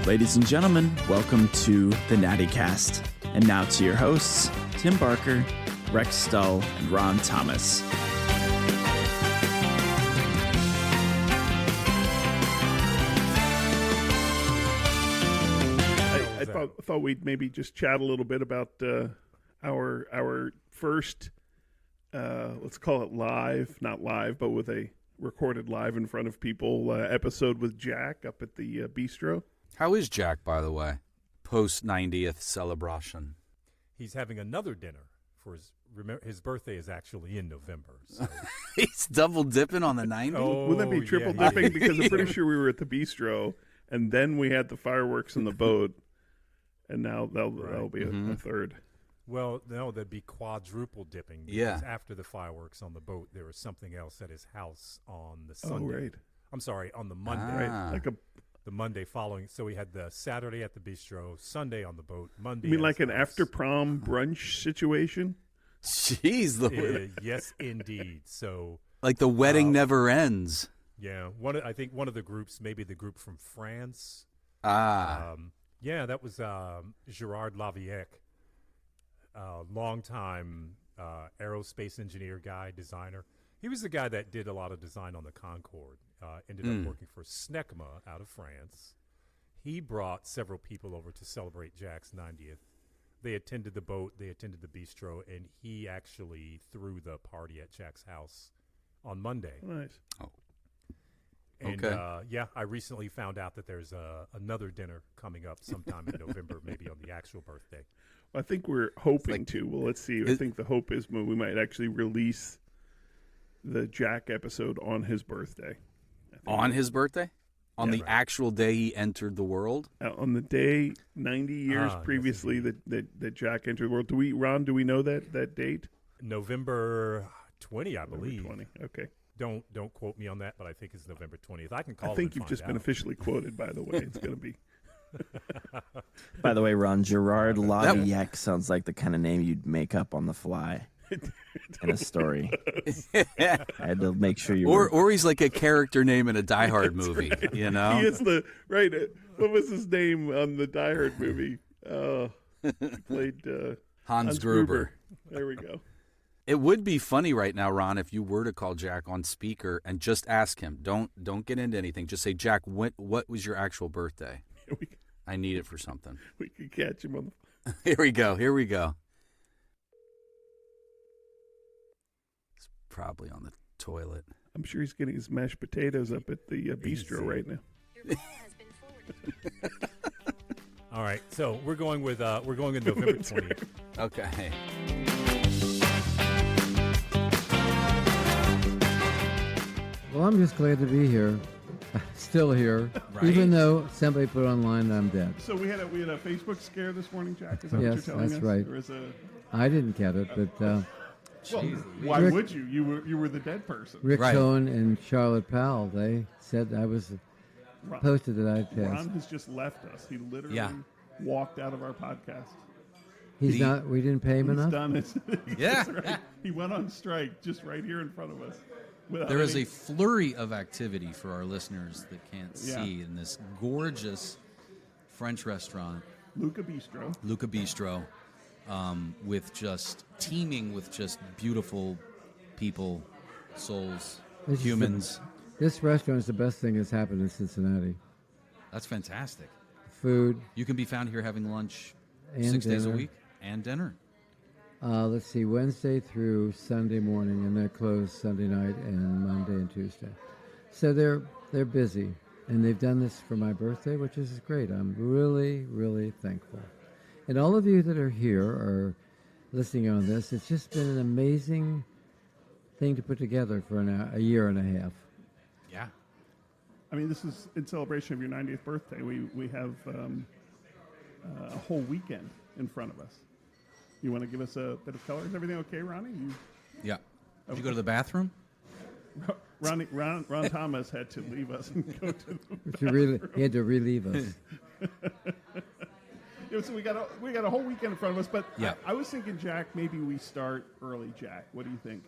Ladies and gentlemen, welcome to the NatiCast. And now to your hosts, Tim Barker, Rex Stull, and Ron Thomas. I thought we'd maybe just chat a little bit about our first, let's call it live, not live, but with a recorded live in front of people episode with Jack up at the Bistro. How is Jack, by the way, post 90th celebration? He's having another dinner for his birthday is actually in November. So. He's double dipping on the 90th? Oh, wouldn't that be triple dipping? Because I'm pretty sure we were at the Bistro, and then we had the fireworks in the boat, and now that'll be a third. Well, no, that'd be quadruple dipping. Because after the fireworks on the boat, there was something else at his house on the Sunday. Oh, right. I'm sorry, on the Monday. Right. Like the Monday following. So we had the Saturday at the Bistro, Sunday on the boat, Monday. You mean like an after prom brunch situation? Jeez, yes, indeed. So like the wedding never ends. Yeah, I think one of the groups, maybe the group from France. Yeah, that was Gerard Laviec, longtime aerospace engineer guy, designer. He was the guy that did a lot of design on the Concorde. Ended up working for Snecma out of France. He brought several people over to celebrate Jack's 90th. They attended the boat, they attended the Bistro, and he actually threw the party at Jack's house on Monday. Nice. Oh. And, okay. I recently found out that there's another dinner coming up sometime in November, maybe on the actual birthday. Well, I think we're hoping to. Well, let's see. I think the hope is we might actually release the Jack episode on his birthday. On his birthday? On the actual day he entered the world? On the day 90 years previously that Jack entered the world. Do we know that date? November 20, I believe. November 20, okay. Don't quote me on that, but I think it's November 20th. I can call. I think you've just been officially quoted. By the way, it's going to be. By the way, Ron, Gerard Laviec sounds like the kind of name you'd make up on the fly in a story. I had to make sure you. Or he's like a character name in a Die Hard movie. Right. You know, he is the right. What was his name on the Die Hard movie? He played Hans Gruber. There we go. It would be funny right now, Ron, if you were to call Jack on speaker and just ask him. Don't get into anything. Just say, Jack, what was your actual birthday? I need it for something. We could catch him on the. Here we go. It's probably on the toilet. I'm sure he's getting his mashed potatoes up at the Bistro right now. Your call has been forwarded. All right, so we're going with November 20th. Okay. Well, I'm just glad to be here. Still here, right? Even though somebody put online I'm dead. So we had a Facebook scare this morning, Jack. Is that Yes, what you're telling that's us? right. Or is I didn't get it, but well, why Rick- would you? You were the dead person. Rick Right. Cohen and Charlotte Powell, they said I was posted that I passed. Ron has just left us. He literally walked out of our podcast. He's not. We didn't pay him He's enough. done it. Yeah. Right. He went on strike just right here in front of us. There is a flurry of activity for our listeners that can't Yeah. see in this gorgeous French restaurant, Luca Bistro. with just teeming with just beautiful people, souls, This is humans. This restaurant is the best thing that's happened in Cincinnati. That's fantastic. Food You can be found here having lunch and 6 days a dinner. week and dinner. Let's see, Wednesday through Sunday morning, and they're closed Sunday night and Monday and Tuesday. So they're busy, and they've done this for my birthday, which is great. I'm really, really thankful. And all of you that are here or listening on this, it's just been an amazing thing to put together for a year and a half. Yeah. I mean, this is in celebration of your 90th birthday. We have a whole weekend in front of us. You want to give us a bit of color? Is everything okay, Ronnie? Yeah. Did you go to the bathroom? Ron Thomas had to leave us and go to the He had to relieve us. So we got a whole weekend in front of us, but Yeah. I was thinking, Jack, maybe we start early, Jack. What do you think?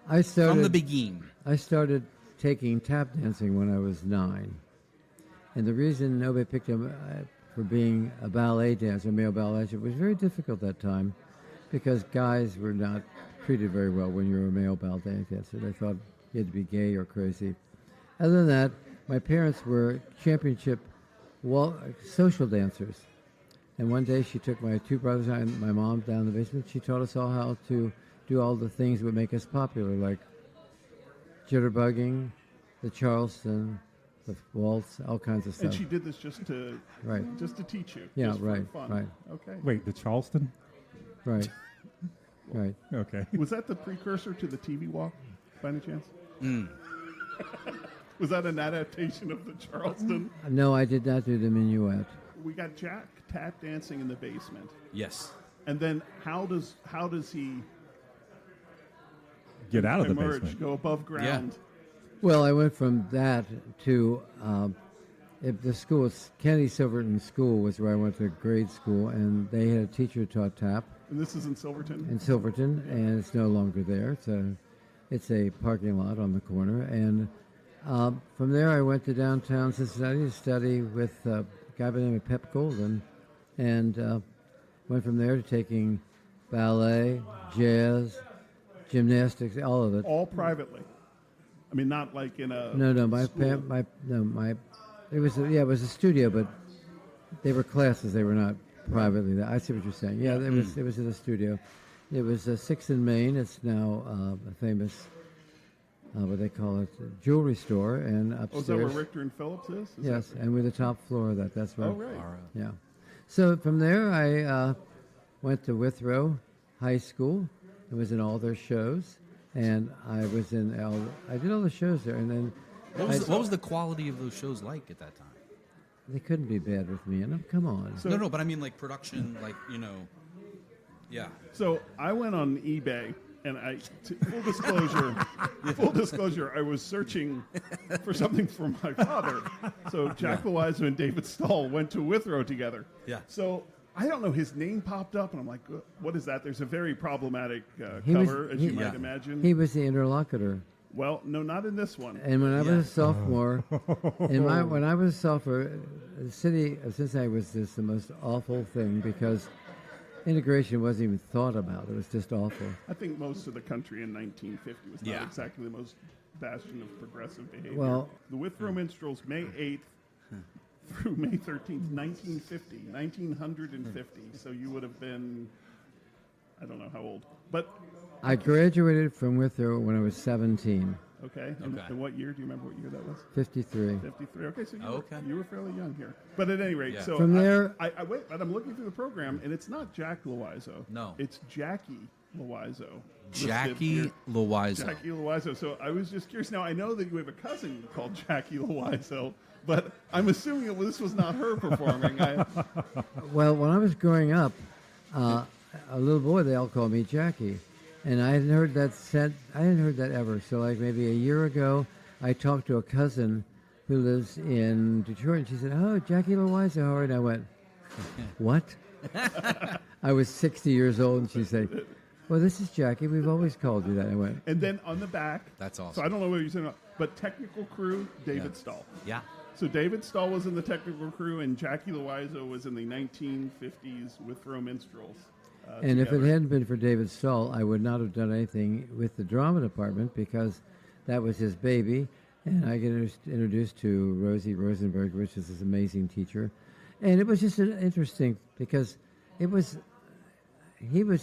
From the beginning. I started taking tap dancing when I was 9. And the reason nobody picked him for being a ballet dancer, male ballet dancer, it was very difficult that time because guys were not treated very well when you were a male ballet dancer. They thought you had to be gay or crazy. Other than that, my parents were championship social dancers. And one day she took my two brothers and my mom down in the basement. She taught us all how to do all the things that would make us popular, like jitterbugging, the Charleston, the waltz, all kinds of stuff. And she did this just to teach you. Yeah, just for right, fun. right. Okay. Wait, the Charleston? Right. Right. Okay. Was that the precursor to the TV walk, by any chance? Mm. Was that an adaptation of the Charleston? No, I did not do the minuet. We got Jack tap dancing in the basement, Yes. and then how does he Get out of the emerge, basement. go above ground? Well, I went from that to the school. Kennedy Silverton School was where I went to grade school, and they had a teacher who taught tap And this is in Silverton. and it's no longer there. It's a parking lot on the corner, and from there I went to downtown Cincinnati to study with a guy by the name of Pep Golden, and went from there to taking ballet, jazz, gymnastics, all of it. All privately. I mean, not like in a No, school. it was a studio, but they were classes. They were not privately. I see what you're saying. Yeah, it was in a studio. It was 6th and Main. It's now a famous, what they call it, jewelry store, and upstairs. Oh, is that where Richter and Phillips is? Yes, and we're the top floor of that. That's right. Oh, right. Yeah. So from there, I went to Withrow High School. I was in all their shows, and I did all the shows there, and then What was the quality of those shows like at that time? they couldn't be bad with me. And come on. No, but I mean like production, like, yeah. So I went on eBay, and full disclosure, I was searching for something for my father. So Jack Louiso and David Stahl went to Withrow together. Yeah. So I don't know, his name popped up, and I'm like, what is that? There's a very problematic He was- cover, as he- you might Yeah. imagine. He was the interlocutor. Well, no, not in this one. And when I was a sophomore, when I was a sophomore, the city of Cincinnati was just the most awful thing because integration wasn't even thought about. It was just awful. I think most of the country in 1950 was not Yeah. exactly the most bastion of progressive behavior. Well- the Withrow Minstrels, May 8th through May 13th, 1950. So you would have been, I don't know how old, but I graduated from Withrow when I was 17, okay. Okay. And what year? Do you remember what year that was? 53. 53. Okay, so Okay. you were fairly young here. But at any rate, Yeah. so From there- I wait, but I'm looking through the program, and it's not Jack Louiso. No. It's Jackie Louiso. listed Jackie here. Louiso. Jackie Louiso. So I was just curious. Now I know that you have a cousin called Jackie Louiso, but I'm assuming this was not her performing. Well, when I was growing up, a little boy, they all called me Jackie. And I hadn't heard that ever. So like maybe a year ago, I talked to a cousin who lives in Detroit, and she said, "Oh, Jackie Louiso, how are you?" And I went, "What?" I was 60 years old, and she said, "Well, this is Jackie. We've always called you that." I went, And then on the back, That's awesome. So I don't know what you're saying, but technical crew, David Yeah. Stahl. Yeah. So David Stahl was in the technical crew, and Jackie Louiso was in the 1950s Withrow Minstrels. and if it together. hadn't been for David Stahl, I would not have done anything with the drama department because that was his baby. And I got introduced to Rosie Rosenberg, which is this amazing teacher. And it was just interesting because he was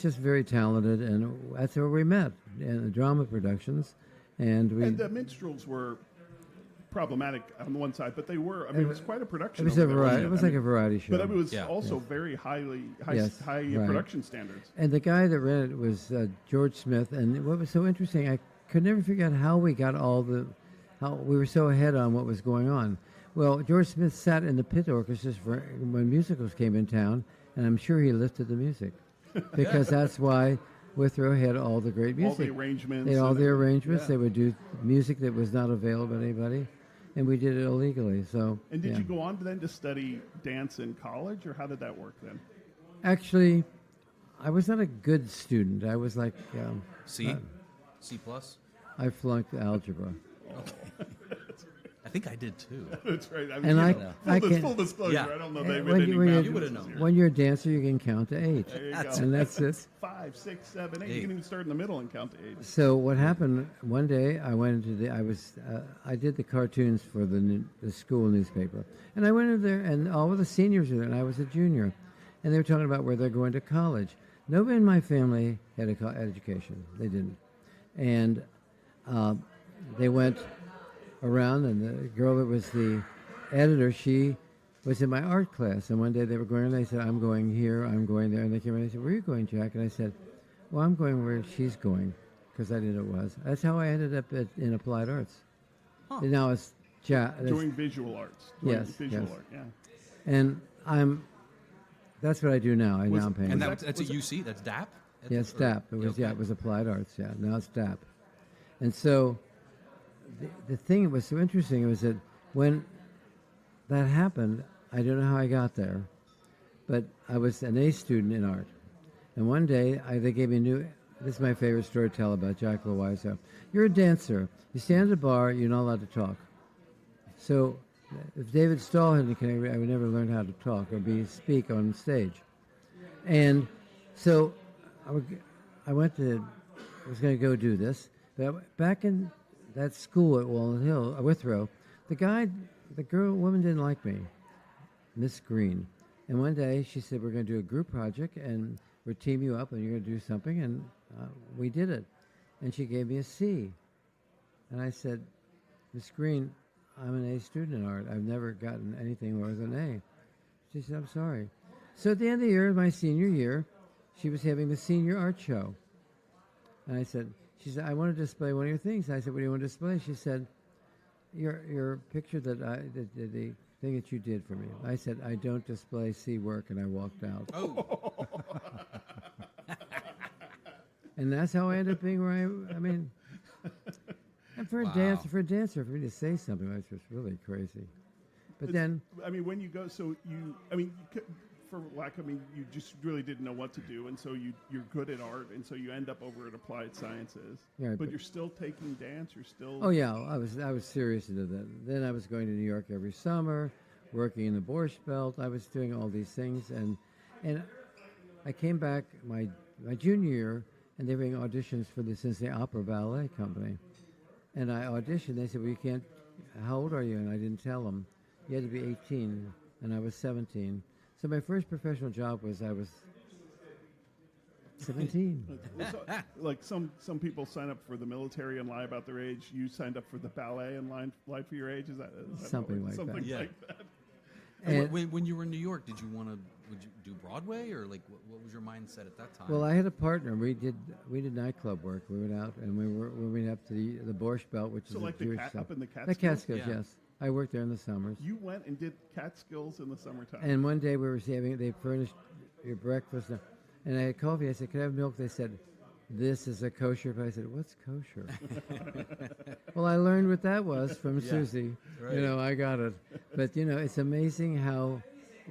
just very talented, and that's where we met in the drama productions. And And the minstrels were problematic on the one side, but they were. I mean, it was quite a production. it was over a there, variety. wasn't It was I like mean, a variety show. But it was Yeah. also very high Yes, right. production standards. And the guy that ran it was George Smith. And what was so interesting, I could never figure out how we got how we were so ahead on what was going on. Well, George Smith sat in the pit orchestras when musicals came in town, and I'm sure he lifted the music because that's why Withrow had all the great music. All the arrangements. They had all and the everything. arrangements. Yeah. They would do music that was not available to anybody, and we did it illegally. So. And did yeah. you go on then to study dance in college, or how did that work then? Actually, I was not a good student. I was like, C plus. I flunked algebra. I think I did too. That's right. I And I full disclosure. Yeah. I don't know. They've when any you- math you would've lessons known. here. when you're a dancer, you can count to 8. There you go. And that's it. 5, 6, 7, 8. You can even start in the middle and count to 8. So what happened one day? I went into I did the cartoons for the school newspaper, and I went in there, and all of the seniors were there, and I was a junior, and they were talking about where they're going to college. Nobody in my family had education; they didn't, and they went around, and the girl that was the editor, she was in my art class, and one day they were going, and they said, "I'm going here, I'm going there," and they came in and they said, "Where are you going, Jack?" And I said, "Well, I'm going where she's going," because I didn't know it was. That's how I ended up in applied arts. Huh. And now it's Doing visual arts. Doing Yes, visual yes. art. Yeah. and that's what I do now. Now I'm painting. And that's at UC. That's DAP. Yeah, it's DAP. It was Okay. it was applied arts. Yeah, now it's DAP. And so the thing that was so interesting was that when that happened, I don't know how I got there, but I was an A student in art. And one day they gave me this is my favorite story to tell about Jack Louiso. You're a dancer. You stand at a bar, you're not allowed to talk. So if David Stahl hadn't connected, I would never learn how to talk or speak on stage. And so I was going to go do this. But back in that school at Walnut Hill, Withrow, woman didn't like me, Miss Green. And one day she said, "We're going to do a group project, and we'll team you up, and you're going to do something." And we did it. And she gave me a C. And I said, "Miss Green, I'm an A student in art. I've never gotten anything more than an A." She said, "I'm sorry." So at the end of the year, my senior year, she was having the senior art show. And she said, "I want to display one of your things." I said, "What do you want to display?" She said, your picture the thing that you did for me. I said, "I don't display C work," and I walked out. Oh. And that's how I ended up being where I mean, and for a dancer, for me to say something like this was really crazy. But then, I mean, when you go, you just really didn't know what to do, and so you're good at art, and so you end up over at Applied Sciences. Yeah, but you're still taking dance. You're still. Oh yeah, I was serious into that. Then I was going to New York every summer, working in the Borscht Belt. I was doing all these things, and I came back my junior year, and they were doing auditions for the Cincinnati Opera Ballet Company, and I auditioned. They said, "Well, you can't. How old are you?" And I didn't tell them. You had to be 18, and I was 17. So my first professional job was I was 17. Like some people sign up for the military and lie about their age. You signed up for the ballet and lied for your age. Is that Something like that. Something Yeah. like that. And when you were in New York, would you do Broadway, or like what was your mindset at that time? Well, I had a partner. We did nightclub work. We went out and we went up to the Borscht Belt, which is like a Jewish stuff. up in the The Catskills? Catskills, Yeah. yes. I worked there in the summers. You went and did Catskills in the summertime. And one day they furnished your breakfast, and I had coffee. I said, "Can I have milk?" They said, "This is a kosher." But I said, "What's kosher?" Well, I learned what that was from Susie. Right. I got it. But it's amazing how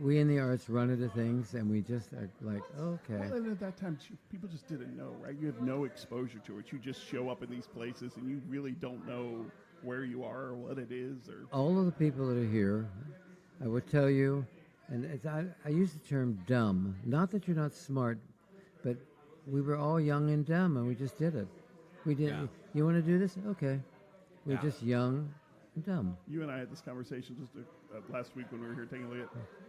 we in the arts run into things, and we just are like, okay. Well, and at that time, people just didn't know, right? You have no exposure to it. You just show up in these places, and you really don't know where you are or what it is. Or All of the people that are here, I would tell you, and I use the term dumb. Not that you're not smart, but we were all young and dumb, and we just did it. We did. Yeah. You want to do this? Okay. We're Yeah. just young and dumb. you and I had this conversation just last week when we were here taking a look at,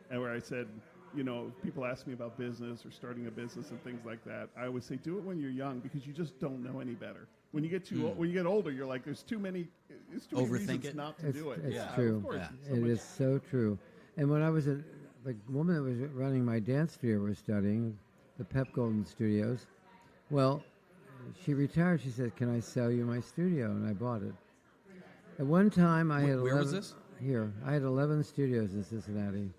and where I said, if people ask me about business or starting a business and things like that, I always say do it when you're young because you just don't know any better. When you get when you get older, you're like, there's too many Overthink reasons it. not to It's, do it. it's Yeah, true. Of course. Yeah. It is so true. And when I was the woman that was running my dance studio was studying, the Pep Golden Studios, well, she retired. She said, "Can I sell you my studio?" And I bought it. At one time, I had 11. Where was this? Here. I had 11 studios in Cincinnati.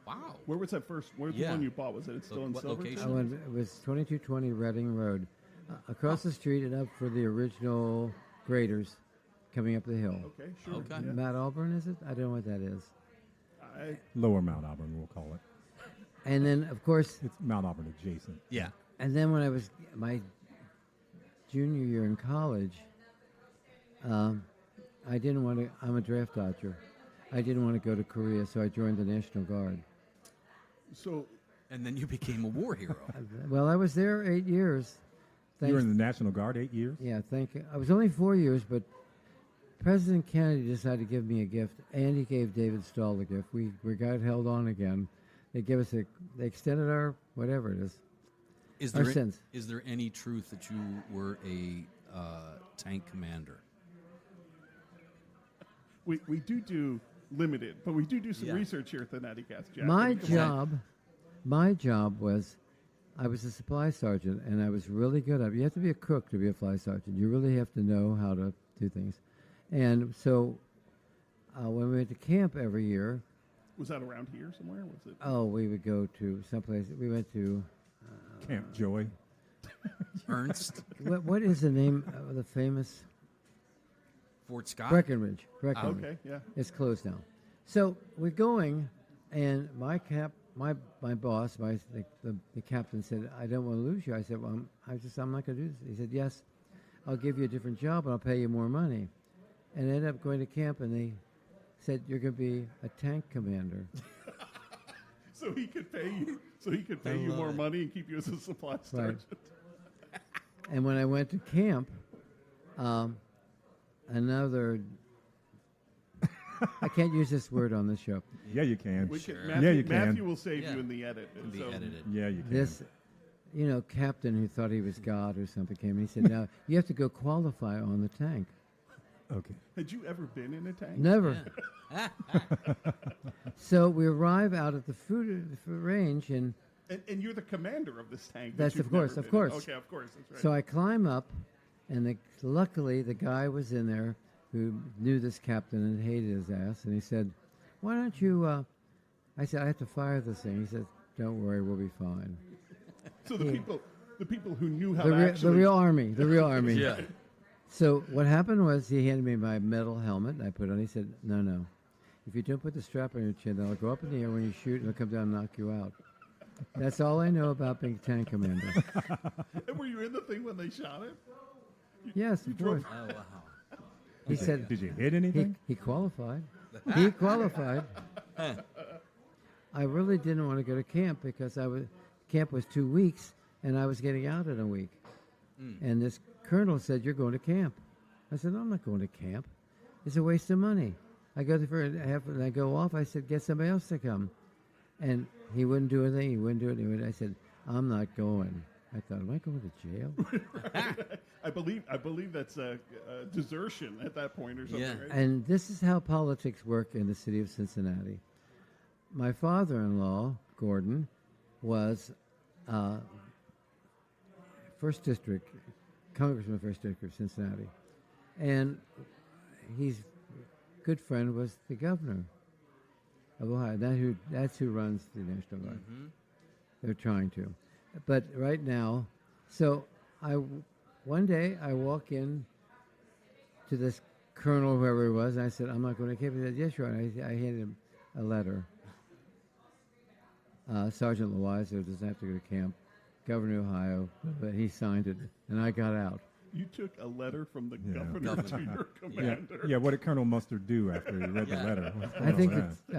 Wow. Where was that first? Where's Yeah. the one you bought? Was it still in What Silverton? location? It was 2220 Reading Road. Across the street and up for the original graders coming up the hill. Okay, sure. Okay. Yeah. Mount Auburn, is it? I don't know what that is. Lower Mount Auburn, we'll call it. And then, of course, It's Mount Auburn adjacent. Yeah. and then when I was my junior year in college, I didn't want to. I'm a draft dodger. I didn't want to go to Korea, so I joined the National Guard. So, And then you became a war hero. Well, I was there 8 years. You were in the National Guard 8 years? Yeah, thank you. I was only 4 years, but President Kennedy decided to give me a gift, and he gave David Stahl a gift. We got held on again. They gave us they extended our whatever it is. Our sins. Is there any truth that you were a tank commander? we do limited, but we do some research here at the NatiCast, Jack. My job was, I was a supply sergeant, and I was really good at it. You have to be a cook to be a fly sergeant. You really have to know how to do things. And so when we went to camp every year. Was that around here somewhere? Was it? Oh, we would go to someplace. We went to Camp Joy. Ernst? What is the name of the famous? Fort Scott? Breckenridge. Okay, yeah. It's closed now. So we're going, and my boss, the captain said, "I don't want to lose you." I said, "Well, I'm not going to do this." He said, "Yes, I'll give you a different job, and I'll pay you more money." And I ended up going to camp, and they said, "You're going to be a tank commander." So he could pay you. So he could pay you more money and keep you as a supply sergeant. Right. And when I went to camp, I can't use this word on this show. Yeah, you can. Matthew will save you in the edit. Can be edited. Yeah, you can. This, captain who thought he was God or something came and he said, "Now you have to go qualify on the tank." Okay. Had you ever been in a tank? Never. Yeah. So we arrive out at the food range, and you're the commander of this tank. That's of course. Okay, of course, that's right. So I climb up, and luckily the guy was in there who knew this captain and hated his ass, and he said, "Why don't you?" I said, "I have to fire this thing." He said, "Don't worry, we'll be fine." So the people who knew how the real army. Yeah. So what happened was he handed me my metal helmet, and I put it on. He said, No. If you don't put the strap on your chin, it'll go up in the air when you shoot, and it'll come down and knock you out. That's all I know about being tank commander. And were you in the thing when they shot it? Yes, of course. Oh, wow. He said, "Did you hit anything?" He qualified. He qualified. I really didn't want to go to camp because camp was 2 weeks, and I was getting out in a week. And this colonel said, "You're going to camp." I said, "No, I'm not going to camp. It's a waste of money." I go there for half, and I go off. I said, "Get somebody else to come." And he wouldn't do anything. He wouldn't do it. I said, "I'm not going." I thought, "Am I going to jail?" I believe that's a desertion at that point or something. Yeah. Right? And this is how politics work in the city of Cincinnati. My father-in-law, Gordon, was First District, Congressman of First District of Cincinnati. And his good friend was the governor of Ohio. That's who runs the National Guard. Mm-hmm. They're trying to. But right now, so one day I walk in to this colonel, whoever he was, and I said, "I'm not going to camp." He said, "Yes, you are." I handed him a letter. Sergeant Louiso doesn't have to go to camp. Governor of Ohio, but he signed it, and I got out. You took a letter from the governor to your commander. Yeah, what did Colonel Mustard do after he read the letter? I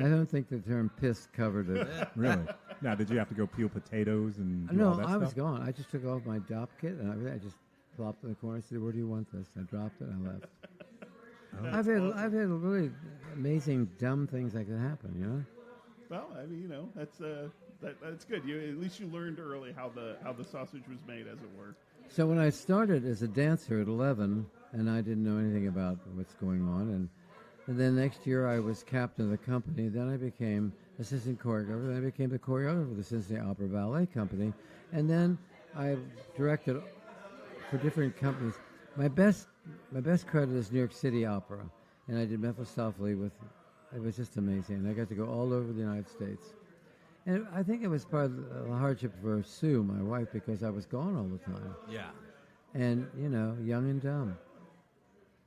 don't think the term "pissed" covered it. Really? Now, did you have to go peel potatoes and do No, all that I was stuff? gone. I just took off my drop kit, and I just plopped in the corner and said, "Where do you want this?" I dropped it, and I left. I've had really amazing dumb things like that happen, you know. Well, I mean, that's good. At least you learned early how the sausage was made, as it were. So when I started as a dancer at 11, and I didn't know anything about what's going on, and then next year I was captain of the company. Then I became assistant choreographer. Then I became the choreographer of the Cincinnati Opera Ballet Company, and then I directed for different companies. My best credit is New York City Opera, and I did Mephistopheles with. It was just amazing, and I got to go all over the United States. And I think it was part of the hardship for Sue, my wife, because I was gone all the time. Yeah. And, young and dumb.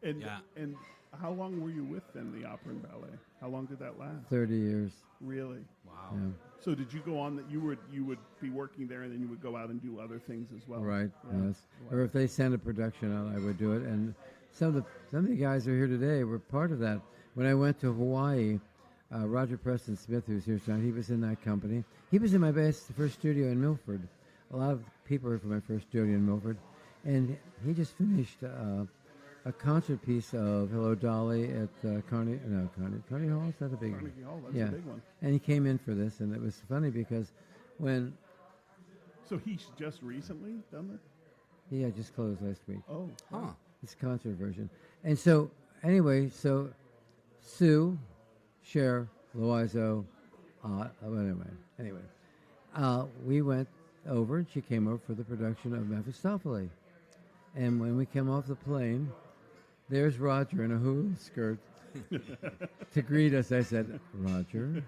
And how long were you with them, the opera and ballet? How long did that last? 30 years. Really? Wow. Yeah. So did you go on that you would be working there and then you would go out and do other things as well? Right, Yeah. yes. Or if they sent a production out, I would do it. And some of the guys who are here today were part of that. When I went to Hawaii, Roger Preston Smith, who's here tonight, he was in that company. He was in my first studio in Milford. A lot of people were from my first studio in Milford. And he just finished a concert piece of Hello Dolly at Carnegie Hall. Is that a big one? Carnegie Hall, that's a big one. And he came in for this, and it was funny because when... So he's just recently done that? Yeah, just closed last week. Oh. Huh. It's a concert version. And so, anyway, so Sue, Cher, Louiso, we went over, and she came over for the production of Mephistopheles. And when we came off the plane, there's Roger in a hula skirt to greet us. I said, Roger.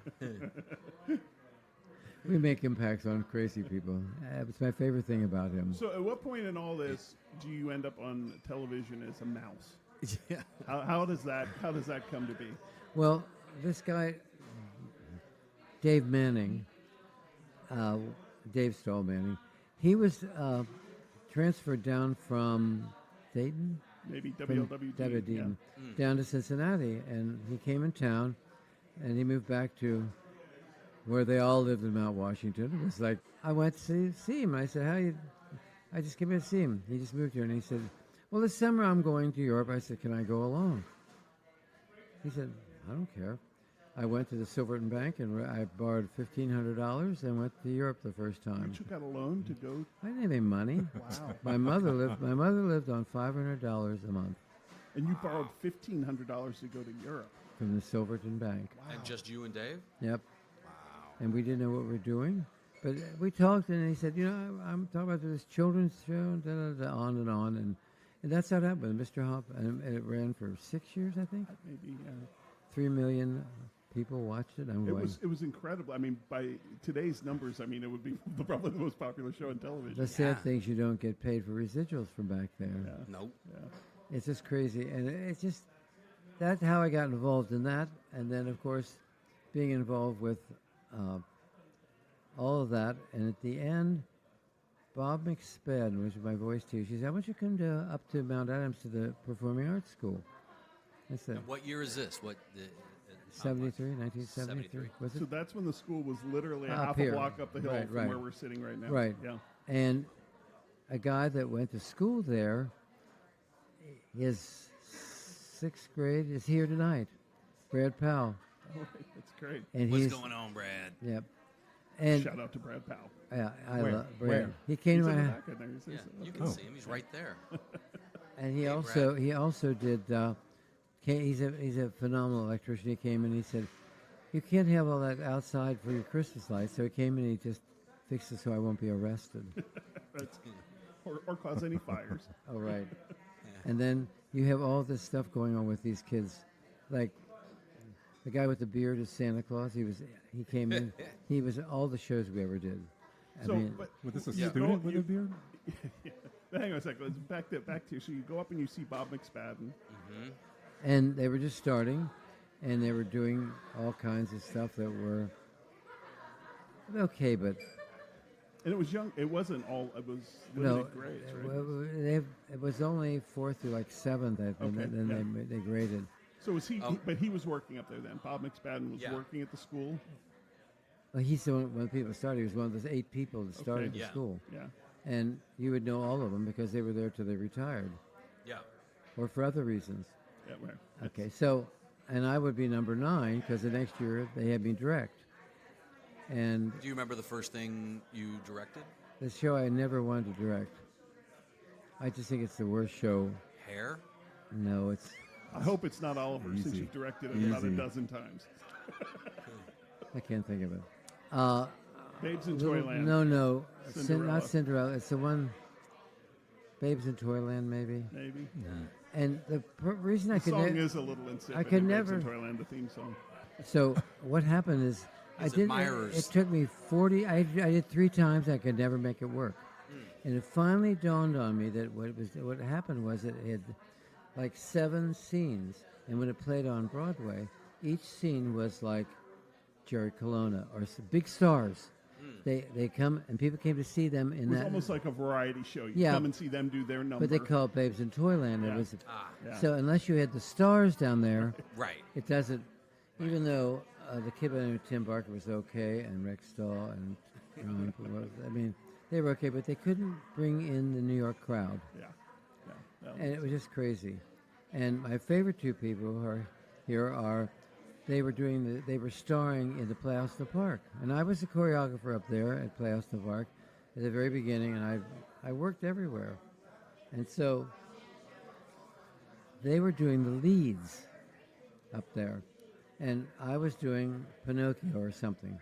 We make impacts on crazy people. It's my favorite thing about him. So at what point in all this do you end up on television as a mouse? Yeah. How does that come to be? Well, this guy, Dave Manning, Dave Stahl Manning, he was transferred down from Dayton, Maybe WLWD. down to Cincinnati, and he came in town, and he moved back to where they all lived in Mount Washington. It was like, I went to see him. I said, I just came in to see him. He just moved here, and he said, well, this summer I'm going to Europe. I said, can I go along? He said, I don't care. I went to the Silverton Bank, and I borrowed $1,500 and went to Europe the first time. You took out a loan to go? I didn't have any money. Wow. My mother lived on $500 a month And you borrowed $1,500 to go to Europe? from the Silverton Bank. Wow. And just you and Dave? Yep. Wow. And we didn't know what we were doing. But we talked, and he said, I'm talking about this children's show, and on and on. And that's how it happened. Mr. Hop, and it ran for 6 years, I think. Maybe, 3 million people watched it. It was incredible. I mean, by today's numbers, I mean, it would be probably the most popular show on television. The sad thing is you don't get paid for residuals from back there. Yeah. Nope. Yeah. It's just crazy. And it's just, that's how I got involved in that. And then, of course, being involved with all of that. And at the end, Bob McSpadden, which is my voice teacher, she said, I want you to come up to Mount Adams to the Performing Arts School. I said, And what year is this? 1973. Was it? So that's when the school was literally Up half here. a block up the hill Right, from right. where we're sitting right now. Right. Yeah. And a guy that went to school there, his 6th grade, is here tonight. Brad Powell. Oh, that's great. And What's he's, going on, Brad? Yep. And Shout out to Brad Powell. yeah, I Where? love Brad. Where? He came He's to in the my back in there. Yeah, you can see him. He's right there. and he Hey, also did. He's a phenomenal electrician. He came and he said, "You can't have all that outside for your Christmas lights." So he came and he just fixed it so I won't be arrested. or cause any fires. Oh, right. And then you have all this stuff going on with these kids. Like the guy with the beard is Santa Claus. He came in. He was at all the shows we ever did. So, but Was this a you student go- with you- a beard? Hang on a second. Let's back to so you go up and you see Bob McSpadden. And they were just starting, and they were doing all kinds of stuff that were okay, but And it was young. It wasn't all. It was no, limited grades, right? it was only 4th through like 7th, and Okay, then they graded. So was he? But he was working up there then. Bob McSpadden was working at the school. Well, he's the one when people started. He was one of those 8 people that started the Yeah. school, Yeah. and you would know all of them because they were there till they retired, Yeah. or for other reasons. Yeah. Right. Okay, so, and I would be number 9 because the next year they had me direct. And Do you remember the first thing you directed? the show I never wanted to direct. I just think it's the worst show. Hair? No, it's, I hope it's not Oliver, since Easy. you've directed it about a Easy. dozen times. I can't think of it. Babes in Little- Toyland. No, Cinderella. not Cinderella. It's the one, Babes in Toyland, maybe. Maybe. And the reason I The could song never, is a little insipid. I could in Babes never- in Toyland, the theme song. so what happened is I His didn't. admirers. It took me 40. I did 3 times. I could never make it work, and it finally dawned on me that what happened was it had like 7 scenes, and when it played on Broadway, each scene was like Jerry Colonna or some big stars, They come, and people came to see them in It was that. almost like a variety show. You Yeah. come and see them do their number. But they call it Babes in Toyland. Yeah. It was Yeah. so unless you had the stars down there, Right. it doesn't. Even though the kid by the name of Tim Barker was okay, and Rex Stahl and Ron was, I mean, they were okay, but they couldn't bring in the New York crowd, Yeah. and it was just crazy. And my favorite two people who are here are. They were starring in the Playhouse in the Park, and I was the choreographer up there at Playhouse in the Park at the very beginning, and I worked everywhere, and so they were doing the leads up there, and I was doing Pinocchio or something.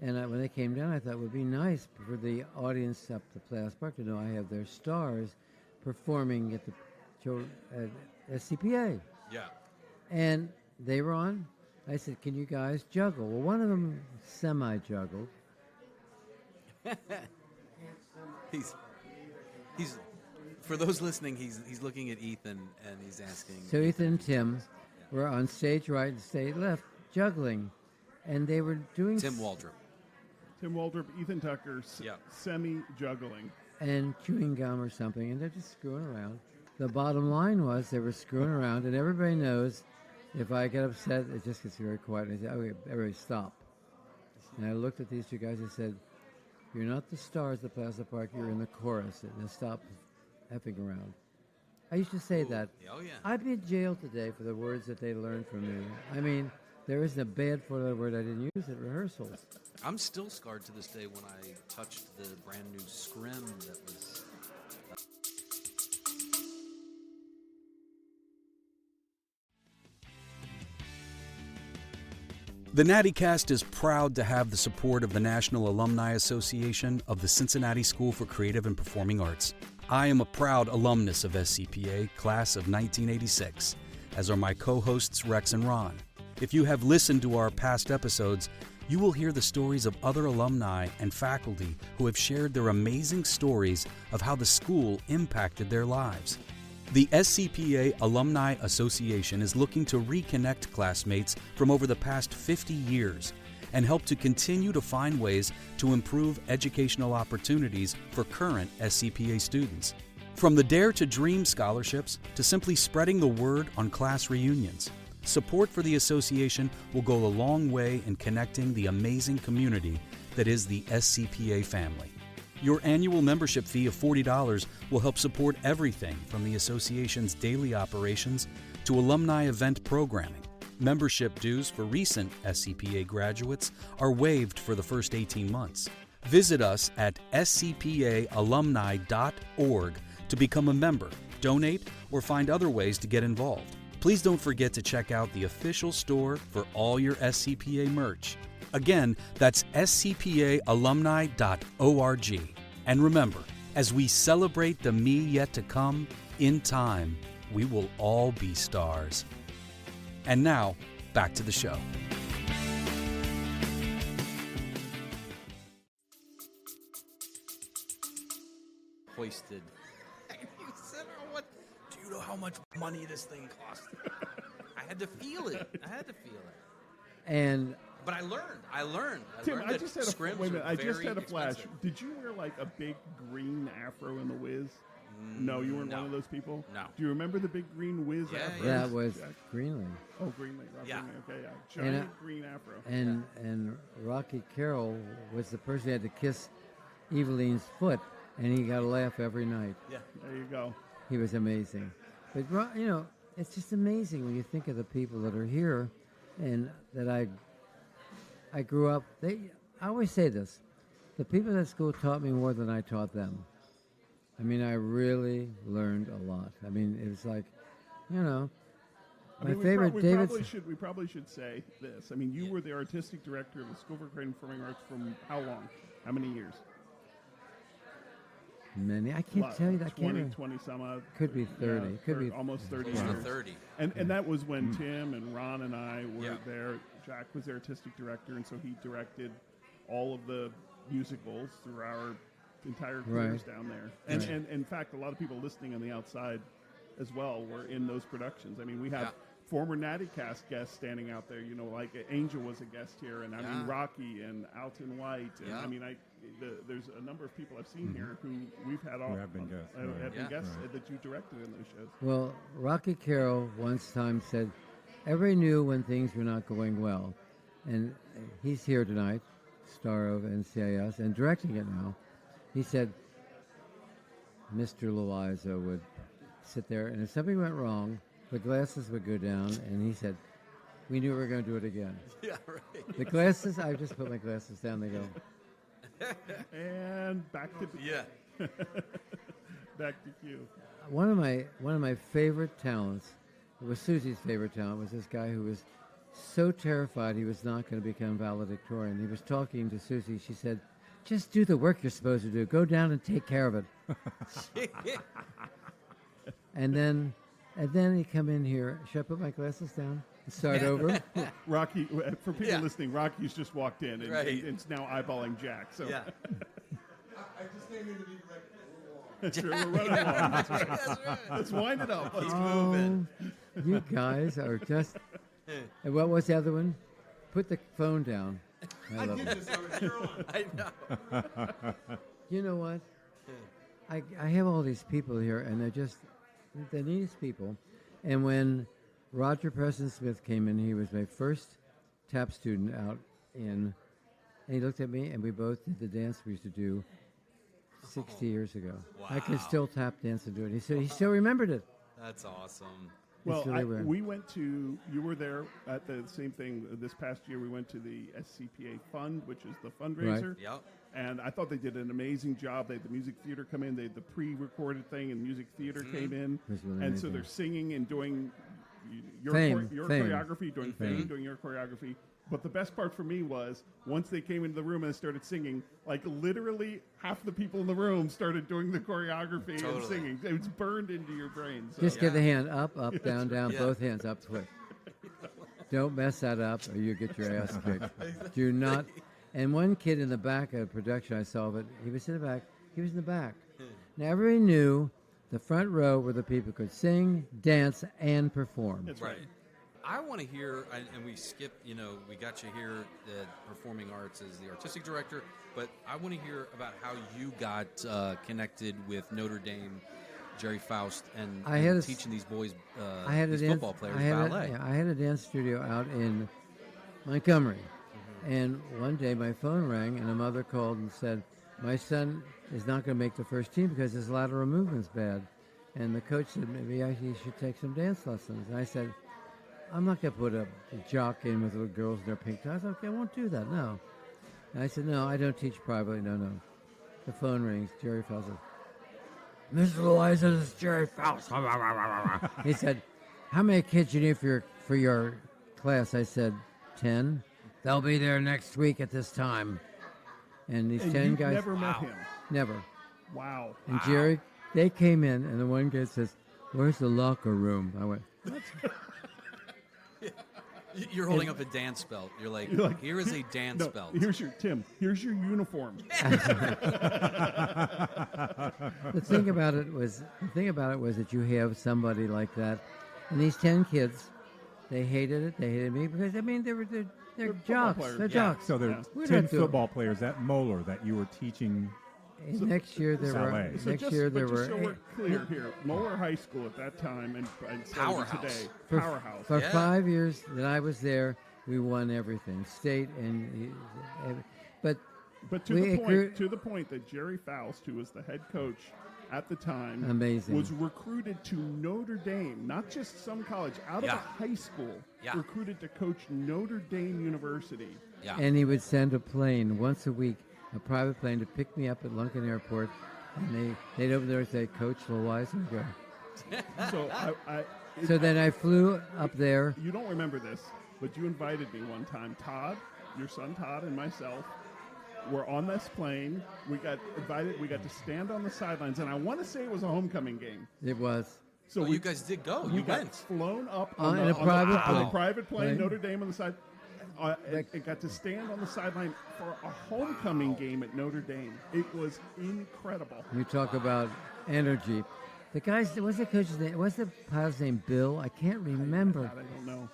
And when they came down, I thought it would be nice for the audience up the Playhouse Park to know I have their stars performing at SCPA, Yeah. and they were on. I said, "Can you guys juggle?" Well, one of them semi-juggled. He's for those listening. He's looking at Ethan and he's asking. So Ethan and Tim were on stage right and stage left, juggling, and they were doing Tim Waldrop. Tim Waldrop, Ethan Tucker, semi-juggling. and chewing gum or something, and they're just screwing around. The bottom line was they were screwing around, and everybody knows if I get upset, it just gets very quiet. And I said, "Okay, everybody stop." And I looked at these two guys and said, "You're not the stars of Plaza Park. You're in the chorus. And stop effing around." I used to say that. Oh yeah. I'd be in jail today for the words that they learned from me. I mean, there isn't a bad four-letter word I didn't use at rehearsals. I'm still scarred to this day when I touched the brand new scrim that was. The NatiCast is proud to have the support of the National Alumni Association of the Cincinnati School for Creative and Performing Arts. I am a proud alumnus of SCPA, class of 1986, as are my co-hosts Rex and Ron. If you have listened to our past episodes, you will hear the stories of other alumni and faculty who have shared their amazing stories of how the school impacted their lives. The SCPA Alumni Association is looking to reconnect classmates from over the past 50 years and help to continue to find ways to improve educational opportunities for current SCPA students. From the Dare to Dream scholarships to simply spreading the word on class reunions, support for the association will go a long way in connecting the amazing community that is the SCPA family. Your annual membership fee of $40 will help support everything from the association's daily operations to alumni event programming. Membership dues for recent SCPA graduates are waived for the first 18 months. Visit us at scpaalumni.org to become a member, donate, or find other ways to get involved. Please don't forget to check out the official store for all your SCPA merch. Again, that's scpaalumni.org. And remember, as we celebrate the me yet to come, in time, we will all be stars. And now, back to the show. Hoisted. You said, "What? Do you know how much money this thing cost?" I had to feel it. And But I learned. Tim, learned I that just had a scrims wait a minute. are I just very had a flash. expensive. Did you wear like a big green afro in the Wiz? No, you weren't no. one of those people. No. Do you remember the big green Wiz Yeah, afro? that was Jack? Greenlee. Oh, Greenlee. Rob Yeah. Greenlee. Okay, yeah. Giant green afro. And Rocky Carroll was the person who had to kiss Eveline's foot, and he got a laugh every night. Yeah. There you go. He was amazing. But, you know, it's just amazing when you think of the people that are here and that I grew up. I always say this. The people at school taught me more than I taught them. I mean, I really learned a lot. I mean, it was like, you know, my favorite we David. probably should say this. I mean, you were the artistic director of the School for Creative and Performing Arts from how long? How many years? Many. I can't tell you that. 20 some odd. Could be 30. Yeah, Could be almost 30 Close to years. 30. And that was when Tim and Ron and I were Yeah. there. Jack was their artistic director, and so he directed all of the musicals through our entire careers down there. And, and in fact, a lot of people listening on the outside as well were in those productions. I mean, we have former NatiCast guests standing out there. You know, like Angel was a guest here, and I mean Rocky and Alton White, and I mean there's a number of people I've seen here who we've had on. have been guests. Have been guests that you directed in those shows. Well, Rocky Carroll once time said, everybody knew when things were not going well. And he's here tonight, star of NCIS, and directing it now. He said Mr. Louiso would sit there, and if something went wrong, the glasses would go down, and he said, we knew we were going to do it again. Yeah, right. The glasses, I just put my glasses down, they go. And back to back to Q. One of my favorite talents, it was Susie's favorite talent, was this guy who was so terrified he was not going to become valedictorian. He was talking to Susie. She said, just do the work you're supposed to do. Go down and take care of it. and then he'd come in here. Should I put my glasses down and start over? Rocky, for people listening, Rocky's just walked in and, Right. and it's now eyeballing Jack. So Yeah. I just came in to be directed. Sure, we're running along. That's right. Let's wind it up. Let's Oh, you guys are just... And what was the other one? Put the phone down. I love it. This already. You're on. I know. You know what? I have all these people here, and they're just the neatest people. And when Roger Preston Smith came in, he was my first tap student out in, and he looked at me, and we both did the dance we used to do 60 years ago. I can still tap dance and do it. He said he still remembered it. That's awesome. Well, really weird. we went to, you were there at the same thing this past year. We went to the SCPA Fund, which is the fundraiser. Right. Yep. And I thought they did an amazing job. They had the music theater come in. They had the pre-recorded thing, and music theater came in. It was really And so amazing. they're singing and doing your Fame. choreography, doing fame, doing your choreography. But the best part for me was once they came into the room and started singing, like literally half the people in the room started doing the choreography and singing. It's burned into your brain. So. Just get the hand up, down, down, Yeah. both hands up, quick. Don't mess that up, or you get your ass kicked. Do not. And one kid in the back of production, I saw it. He was in the back. He was in the back. Now everybody knew the front row were the people who could sing, dance, and perform. That's Right. right. I want to hear, and we skipped, we got you here at Performing Arts as the artistic director, but I want to hear about how you got connected with Notre Dame, Jerry Faust, and teaching these boys, these football players ballet. I had a dance studio out in Montgomery. And one day my phone rang, and a mother called and said, my son is not going to make the first team because his lateral movement's bad. And the coach said, maybe he should take some dance lessons. And I said, I'm not going to put a jock in with little girls in their pink ties. Okay, I won't do that, no. And I said, no, I don't teach privately, no. The phone rings. Jerry Faust said, Mr. Louiso, this is Jerry Faust. He said, how many kids you need for your class? I said, 10. They'll be there next week at this time. And these 10 you've guys... never met him. Never. Wow. And Jerry, they came in, and the one guy says, where's the locker room? I went, what? You're holding up a dance belt. You're like, here is a dance No, belt. here's your uniform. The thing about it was that you have somebody like that, and these 10 kids, they hated it. They hated me because they're jocks. players. They're Yeah. jocks. So there are We're 10 not doing- football players at Moeller that you were teaching. And next year there were. ballet. So Next just, year but there just were. so we're clear here, Moeller High School at that time and still Powerhouse. today, For- powerhouse. For Yeah. 5 years that I was there, we won everything, state and. But But to the point that Jerry Faust, who was the head coach at the time, Amazing. was recruited to Notre Dame, not just some college, out of Yeah. a high school, Yeah. recruited to coach Notre Dame University. Yeah. And he would send a plane once a week, a private plane, to pick me up at Lunken Airport. And they'd open the door and say, Coach Louiso, and go. So So then I flew up there. you don't remember this, but you invited me one time. Todd, your son Todd, and myself were on this plane. We got invited. We got to stand on the sidelines, and I want to say it was a homecoming game. It was. So You guys did go. we You got went. flown up In on a the private on the plane. private plane, Right. Notre Dame on the side. It got to stand on the sideline for a homecoming game at Notre Dame. It was incredible. You talk about energy. The guy's, what's the coach's name? What's the pilot's name? Bill? I can't remember. God, I don't know.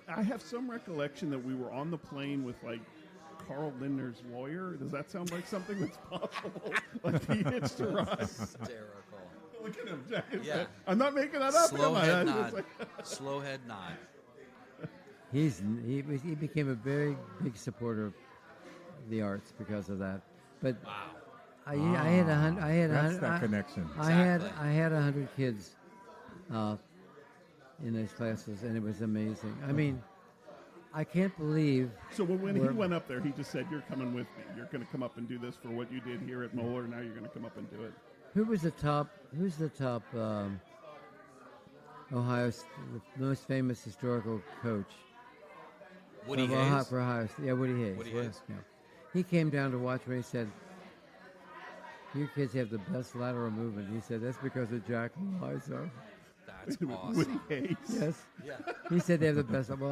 I have some recollection that we were on the plane with like Carl Lindner's lawyer. Does that sound like something that's possible? Like he hitched a ride. Hysterical. Look at him, Jack. Yeah. I'm not making that up. Slow am I? head It's nod. like- Slow head nod. He became a very big supporter of the arts because of that. But Wow. I had a hundred. I had a That's hundred. that connection. I had 100 kids in those classes, and it was amazing. I mean, I can't believe. So when he went up there, he just said, "You're coming with me. You're going to come up and do this for what you did here at Moeller. Now you're going to come up and do it." Who's the top Ohio's the most famous historical coach? Woody of Ohio, Hayes. for Ohio. Yeah, Woody Hayes. Woody Yes, Hayes. yeah. He came down to watch me. He said, "Your kids have the best lateral movement." He said, "That's because of Jack Louiso." That's Woody awesome. Hayes. Yes. Yeah. He said they have the best. Well,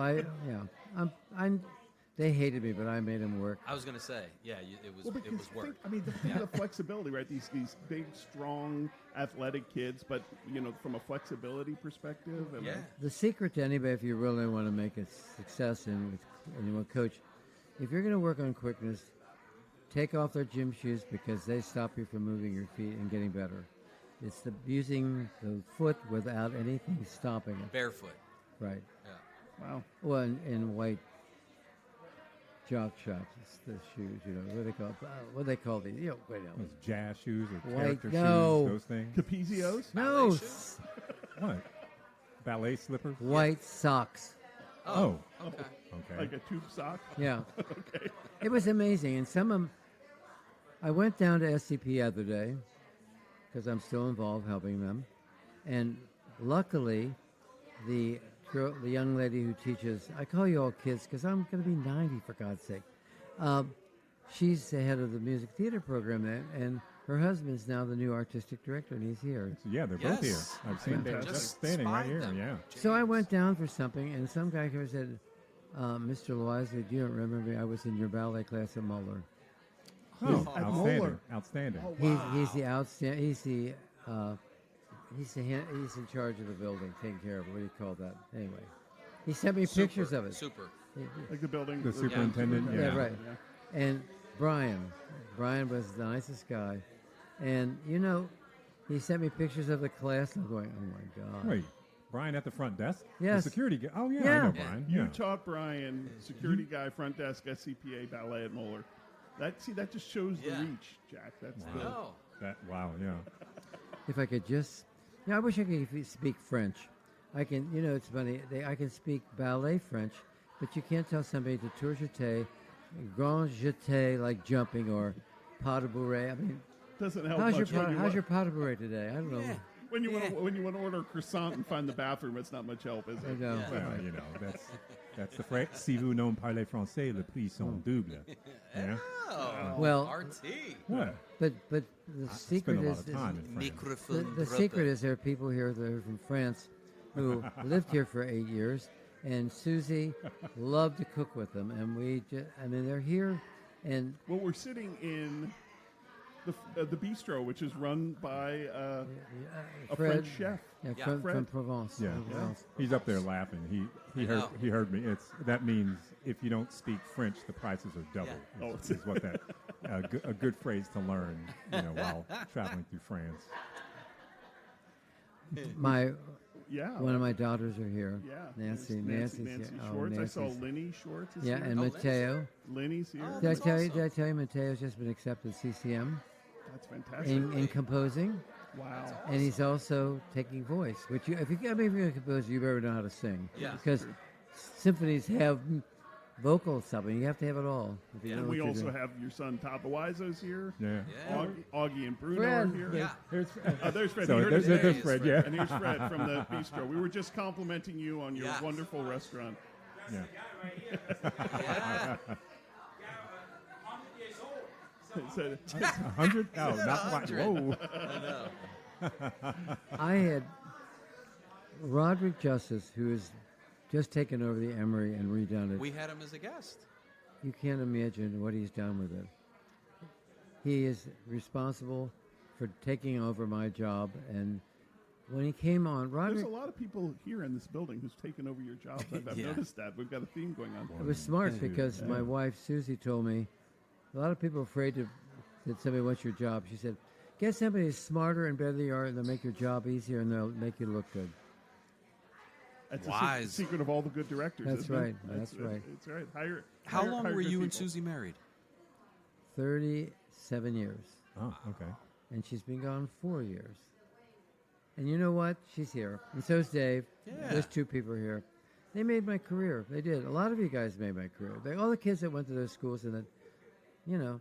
they hated me, but I made them work. I was gonna say, yeah, it was work. Think, I mean, the flexibility, right? These big, strong, athletic kids, but from a flexibility perspective. And Yeah. The secret to anybody, if you really want to make a success and you want to coach, if you're going to work on quickness, take off their gym shoes because they stop you from moving your feet and getting better. It's using the foot without anything stopping it. Barefoot. Right. Yeah. Wow. Well, in white jock shops, it's the shoes. What do they call these? Those jazz shoes or White- character no. shoes, those things. Capezios? No, Ballet shoes? What? Ballet slippers? white socks. Oh. Okay. Okay. Like a tube sock? Yeah. Okay. It was amazing. And some of them, I went down to SCP the other day because I'm still involved helping them. And luckily, the young lady who teaches, I call you all kids because I'm going to be 90 for God's sake. She's the head of the music theater program there, and her husband's now the new artistic director, and he's here. Yeah, they're both here. Yes. I've seen them Just standing right spied here. them. Yeah. So I went down for something, and some guy came and said, Mr. Louiso, do you don't remember me? I was in your ballet class at Muller. Oh, at outstanding. Moeller. Outstanding. He's the outstanding. He's in charge of the building, taking care of it. What do you call that? Anyway, he sent me pictures of it. Super. Like the building. The superintendent. Yeah, Yeah. right. And Brian was the nicest guy, and he sent me pictures of the class. I'm going, oh my God. Wait, Brian at the front desk? Yes. The security guy. Oh, yeah, I Yeah. know Brian. You Yeah. taught Brian, security guy, front desk, SCPA, ballet at Moeller. That just shows the Yeah. reach, Jack. That's I know. Wow, yeah. If I could just, I wish I could speak French. I can, it's funny. I can speak ballet French, but you can't tell somebody to tour jeté, grand jeté like jumping or pas de bourrée. I mean, doesn't help how's much. how's your pas de bourrée today? I don't know. when you want to order a croissant and find the bathroom, it's not much help, is I it? know. Well, that's the phrase. Si vous ne parlez français, le prix sont double. Yeah. Oh, Well, RT. What? but the I secret spend a lot is of time in France. Microphone. the secret is there are people here that are from France who lived here for 8 years, and Susie loved to cook with them, and they're here, and Well, we're sitting in the Bistro, which is run by a Fred, French chef. yeah, Yeah. from Fred. Provence. Yeah. from Provence. He's up there laughing. He heard me. That means if you don't speak French, the prices are double. Yeah. Is what that a good phrase to learn. While traveling through France. One of my daughters are here. Yeah. Nancy. Nancy Nancy's here. Oh, Schwartz. I saw Nancy's- Lenny Schwartz is Yeah, here. and Mateo. Lenny's here. Oh, Did I That's tell you? awesome. Did I tell you Mateo's just been accepted CCM That's fantastic. in composing, Wow. and he's also taking voice. Which if you're a composer, you better know how to sing. Yeah. Because symphonies have vocal something. You have to have it all. If you know And what we you're also doing. have your son Todd Louiso's here. Yeah. Yeah. Augie and Bruno Fred. are here. Yeah. There's There's Fred. So He heard there's, his there's name. Fred. Yeah. And here's Fred from the Bistro. We were just complimenting you on your Yeah. wonderful restaurant. Yeah. Yeah. So- 100? Oh, not quite. 100. Whoa. I know. I had Roderick Justice, who has just taken over the Emory and redone it. We had him as a guest. You can't imagine what he's done with it. He is responsible for taking over my job and when he came on, There's Roderick. a lot of people here in this building who's taken over your jobs. I've Yeah. noticed that. We've got a theme going on. It was smart because my wife Susie told me a lot of people are afraid that somebody wants your job. She said, "Get somebody who's smarter and better than you are, and they'll make your job easier, and they'll make you look good." That's Wise. a secret of all the good directors. That's isn't it? right. That's right. That's right. Hire. How hire- long hire were good you and people. Susie married? 37 years, Oh, okay. and she's been gone 4 years. And you know what? She's here, and so's Dave. Yeah. Those two people are here. They made my career. They did. A lot of you guys made my career. All the kids that went to those schools and that, you know.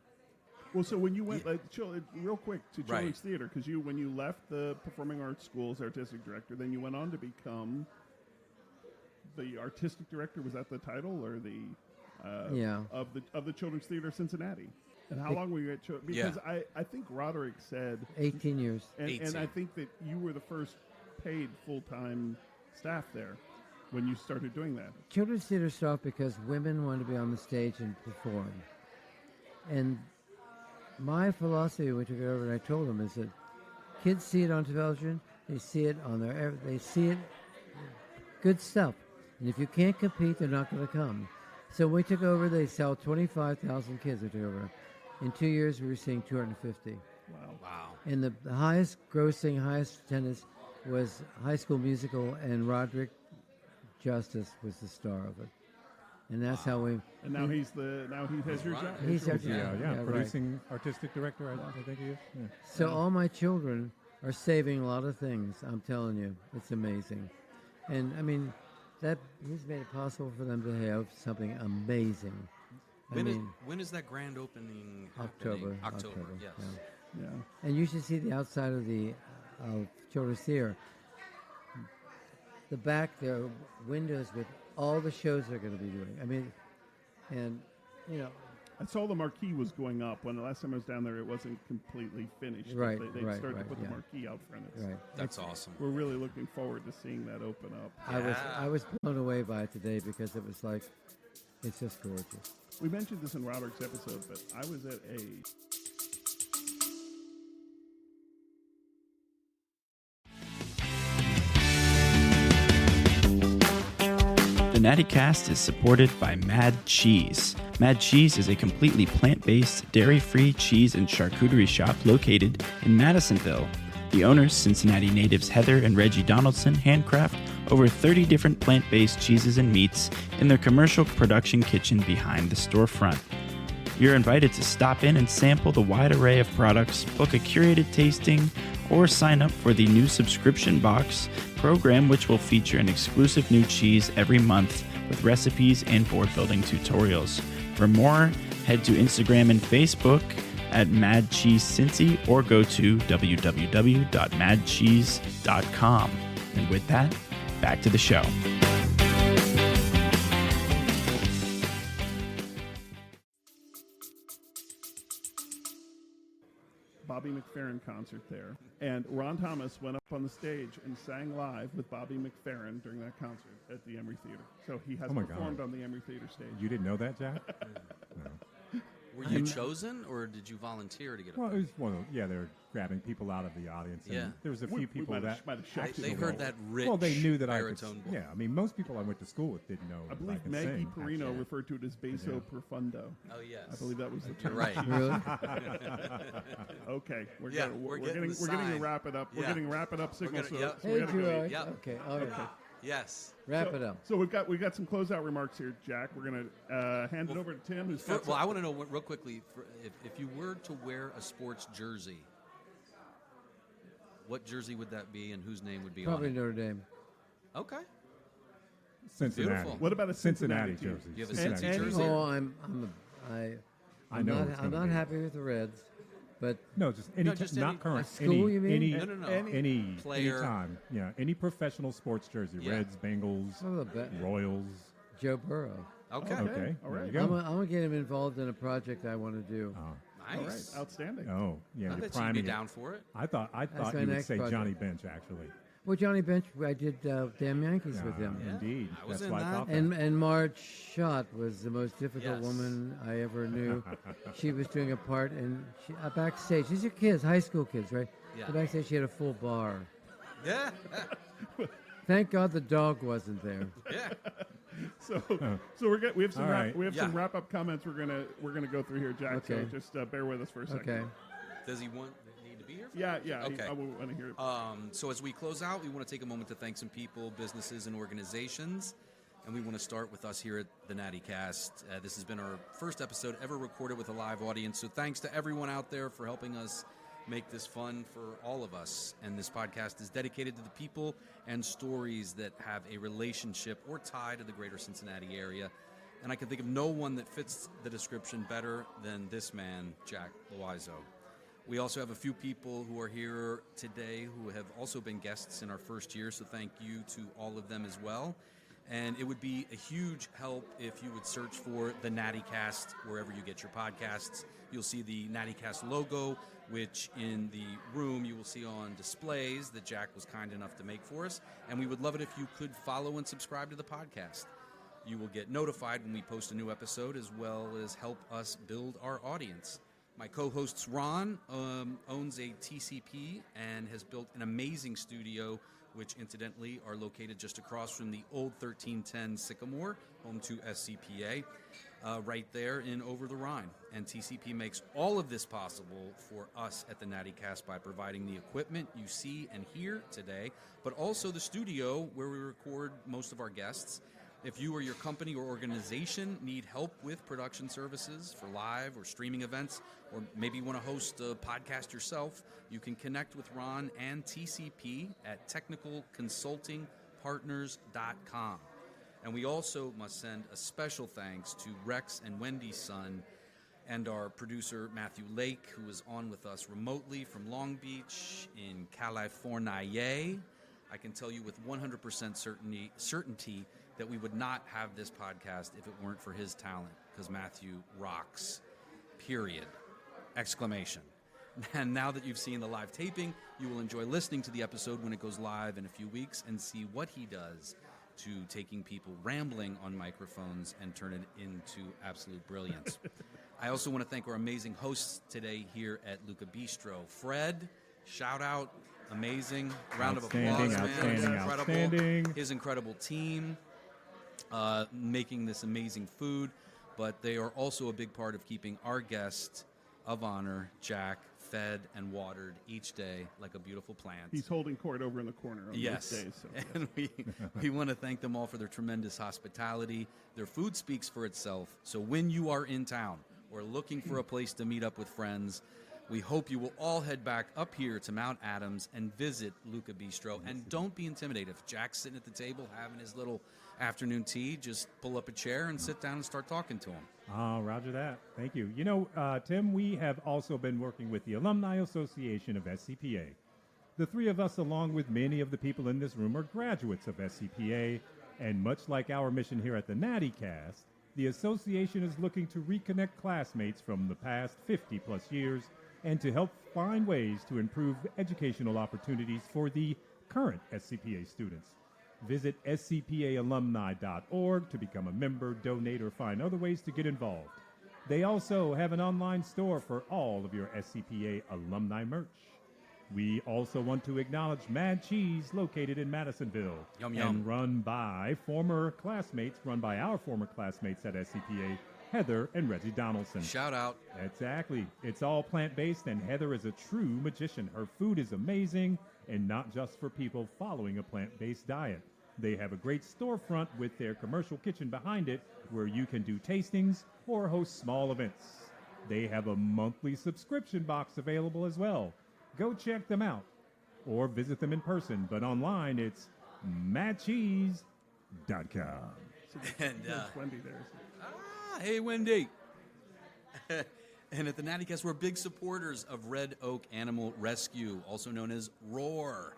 Well, so when you went, real quick, to Right. Children's Theater, because when you left the Performing Arts School as artistic director, then you went on to become the artistic director. Was that the title, or the Yeah. of the Children's Theater Cincinnati? And how long were you at? Because I think Roderick said 18 years. and 18. I think that you were the first paid full-time staff there when you started doing that. Children's theater started because women wanted to be on the stage and perform. And my philosophy when we took it over, and I told them, is that kids see it on television, they see it on they see it, good stuff. And if you can't compete, they're not going to come. So when we took over, they sell 25,000 kids. We took over. In 2 years, we were seeing 250. Wow. And the highest grossing, highest attendance was High School Musical, and Roderick Justice was the star of it. And that's how we. And now he has your job. He's our Yeah, right. producing artistic director, I think he is. Yeah. So all my children are saving a lot of things. I'm telling you, it's amazing. And I mean, that he's made it possible for them to have something amazing. When is that grand opening? October. happening? October. Yes. Yeah. Yeah. And you should see the outside of the Children's Theater. The back, there are windows with all the shows they're going to be doing. I mean, and, you know. I saw the marquee was going up. When the last time I was down there, it wasn't completely finished. Right, They right, started right, to put yeah. the marquee out front. Right. That's awesome. We're really looking forward to seeing that open up. I was blown away by it today because it was like, it's just gorgeous. We mentioned this in Roderick's episode, but I was at a The NatiCast is supported by Mad Cheese. Mad Cheese is a completely plant-based, dairy-free cheese and charcuterie shop located in Madisonville. The owners, Cincinnati natives Heather and Reggie Donaldson, handcraft over 30 different plant-based cheeses and meats in their commercial production kitchen behind the storefront. You're invited to stop in and sample the wide array of products, book a curated tasting, or sign up for the new subscription box program, which will feature an exclusive new cheese every month with recipes and board building tutorials. For more, head to Instagram and Facebook at Mad Cheese Cincy or go to www.madcheese.com. And with that, back to the show. Bobby McFerrin concert there, and Ron Thomas went up on the stage and sang live with Bobby McFerrin during that concert at the Emory Theater. So he has Oh my performed God. on the Emory Theater stage. You didn't know that, Jack? No. Were you chosen, or did you volunteer to get Well, up? it was one of, they were grabbing people out of the audience. And Yeah. there was a few people might that. have shucked They it a heard little. that rich Well, they knew that I could. baritone voice. Yeah, I mean, most people I went to school with didn't know. I that believe could Maggie sing, Perino actually. referred to it as basso profundo. Oh yes, I believe that was the You're term. right. Really? Okay, we're Yeah, getting, we're we're getting getting the we're getting to sign. wrap it up. We're Yeah. getting wrap it up signal. gonna- So, yep. so Hey, we gotta go. Joy. Yep. Okay, all right. Yes. Wrap it up. So we've got some closeout remarks here, Jack. We're gonna hand it over to Tim. Who's got Well, I some- want to know real quickly if you were to wear a sports jersey, what jersey would that be, and whose name would be Probably on it? Notre Dame. Okay. Cincinnati. Beautiful. What about a Cincinnati team? jersey? You have a Cincinnati Cincy jersey? Oh, I know not, it's I'm gonna not be. happy with the Reds, but No, just any, just not any- current. School, any, you mean? Any, No. any Player. anytime. Yeah, any professional sports jersey. Yeah. Reds, Bengals, I'm a bet. Royals. Joe Burrow. Okay. Okay, all there right. you I'm go. gonna get him involved in a project I want to do. All Nice. right, outstanding. Oh, yeah, I you're bet you'd be priming it. down for it. I thought my you would next say project. Johnny Bench actually. Well, Johnny Bench, I did Damn Yankees with him. Yeah, Indeed, I was that's in why I that. thought And Marge Schott was the most difficult Yes. woman I ever knew. She was doing a part, and backstage, these are kids, high school kids, right? Yeah. So backstage, she had a full bar. Yeah. Thank God the dog wasn't there. Yeah. So we have some All right. some wrap up comments we're gonna go through here, Jack. Okay. So just bear with us for a second. Okay. Does he need to be here? Yeah. Okay. I want to hear it. So as we close out, we want to take a moment to thank some people, businesses, and organizations. And we want to start with us here at the NatiCast. This has been our first episode ever recorded with a live audience. So thanks to everyone out there for helping us make this fun for all of us. And this podcast is dedicated to the people and stories that have a relationship or tie to the greater Cincinnati area. And I can think of no one that fits the description better than this man, Jack Louiso. We also have a few people who are here today who have also been guests in our first year, so thank you to all of them as well. And it would be a huge help if you would search for the NatiCast wherever you get your podcasts. You'll see the NatiCast logo, which in the room you will see on displays that Jack was kind enough to make for us. And we would love it if you could follow and subscribe to the podcast. You will get notified when we post a new episode, as well as help us build our audience. My co-host Ron owns a TCP and has built an amazing studio, which incidentally are located just across from the old 1310 Sycamore, home to SCPA, right there in Over the Rhine. And TCP makes all of this possible for us at the NatiCast by providing the equipment you see and hear today, but also the studio where we record most of our guests. If you or your company or organization need help with production services for live or streaming events, or maybe you want to host a podcast yourself, you can connect with Ron and TCP at technicalconsultingpartners.com. And we also must send a special thanks to Rex and Wendy's son and our producer Matthew Lake, who is on with us remotely from Long Beach in California. I can tell you with 100% certainty that we would not have this podcast if it weren't for his talent, because Matthew rocks, period, exclamation. And now that you've seen the live taping, you will enjoy listening to the episode when it goes live in a few weeks and see what he does to taking people rambling on microphones and turn it into absolute brilliance. I also want to thank our amazing hosts today here at Luca Bistro. Fred, shout out, amazing. Round of applause, man. Incredible. His incredible team. Making this amazing food, but they are also a big part of keeping our guest of honor, Jack, fed and watered each day like a beautiful plant. He's holding court over in the corner on yes. those days. So, and we want to thank them all for their tremendous hospitality. Their food speaks for itself. So when you are in town or looking for a place to meet up with friends, we hope you will all head back up here to Mount Adams and visit Luca Bistro. And don't be intimidated. If Jack's sitting at the table having his little afternoon tea, just pull up a chair and sit down and start talking to him. Roger that. Thank you. You know, Tim, we have also been working with the Alumni Association of SCPA. The three of us, along with many of the people in this room, are graduates of SCPA. And much like our mission here at the NatiCast, the association is looking to reconnect classmates from the past 50-plus years and to help find ways to improve educational opportunities for the current SCPA students. Visit scpaalumni.org to become a member, donate, or find other ways to get involved. They also have an online store for all of your SCPA alumni merch. We also want to acknowledge Mad Cheese, located in Madisonville, yum, yum. and run by our former classmates at SCPA, Heather and Reggie Donaldson. Shout out. Exactly. It's all plant-based, and Heather is a true magician. Her food is amazing, and not just for people following a plant-based diet. They have a great storefront with their commercial kitchen behind it, where you can do tastings or host small events. They have a monthly subscription box available as well. Go check them out, or visit them in person. But online, it's madcheese.com. And Wendy there. hey, Wendy. And at the NatiCast, we're big supporters of Red Oak Animal Rescue, also known as ROAR.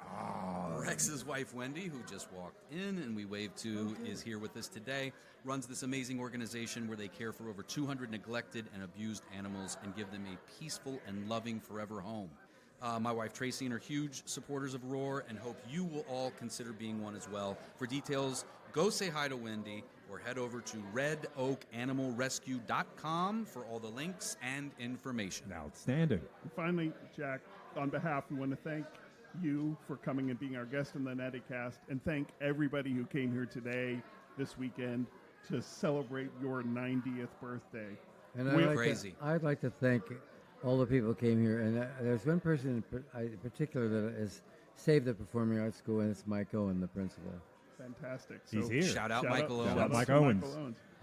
Rex's wife, Wendy, who just walked in and we waved to, is here with us today, runs this amazing organization where they care for over 200 neglected and abused animals and give them a peaceful and loving forever home. My wife, Tracy, and are huge supporters of ROAR and hope you will all consider being one as well. For details, go say hi to Wendy or head over to redOakAnimalRescue.com for all the links and information. Outstanding. And finally, Jack, on behalf, we want to thank you for coming and being our guest on the NatiCast, and thank everybody who came here today, this weekend, to celebrate your 90th birthday. And I'd like to thank all the people who came here. And there's one person in particular that has saved the Performing Arts School, and it's Mike Owen, the principal. Fantastic. He's here. Shout out Michael Owens. Shout out Mike Owens.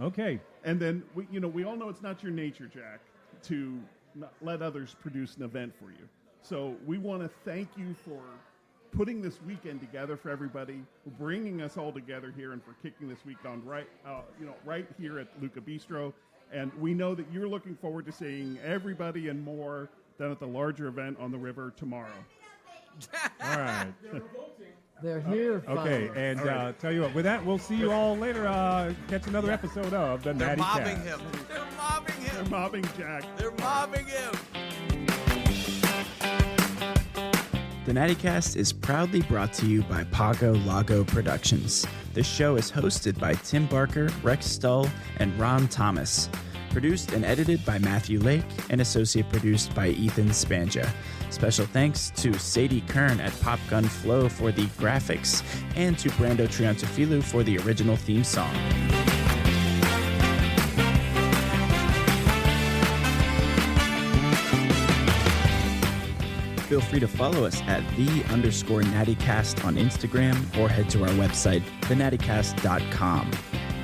Okay. And then, we all know it's not your nature, Jack, to not let others produce an event for you. So we want to thank you for putting this weekend together for everybody, for bringing us all together here, and for kicking this week on right here at Luca Bistro. And we know that you're looking forward to seeing everybody and more down at the larger event on the river tomorrow. All right. They're here. Okay, and tell you what, with that, we'll see you all later. Catch another episode of the They're NatiCast. mobbing him. They're mobbing him. They're mobbing Jack. They're mobbing him. The NatiCast is proudly brought to you by Pago Lago Productions. The show is hosted by Tim Barker, Rex Stull, and Ron Thomas. Produced and edited by Matthew Lake and associate produced by Ethan Spanja. Special thanks to Sadie Kern at Pop Gun Flow for the graphics and to Brando Triantafilu for the original theme song. Feel free to follow us at _NatiCast on Instagram or head to our website, thenaticast.com.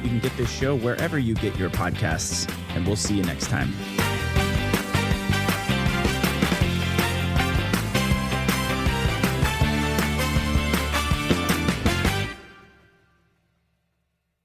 You can get this show wherever you get your podcasts, and we'll see you next time.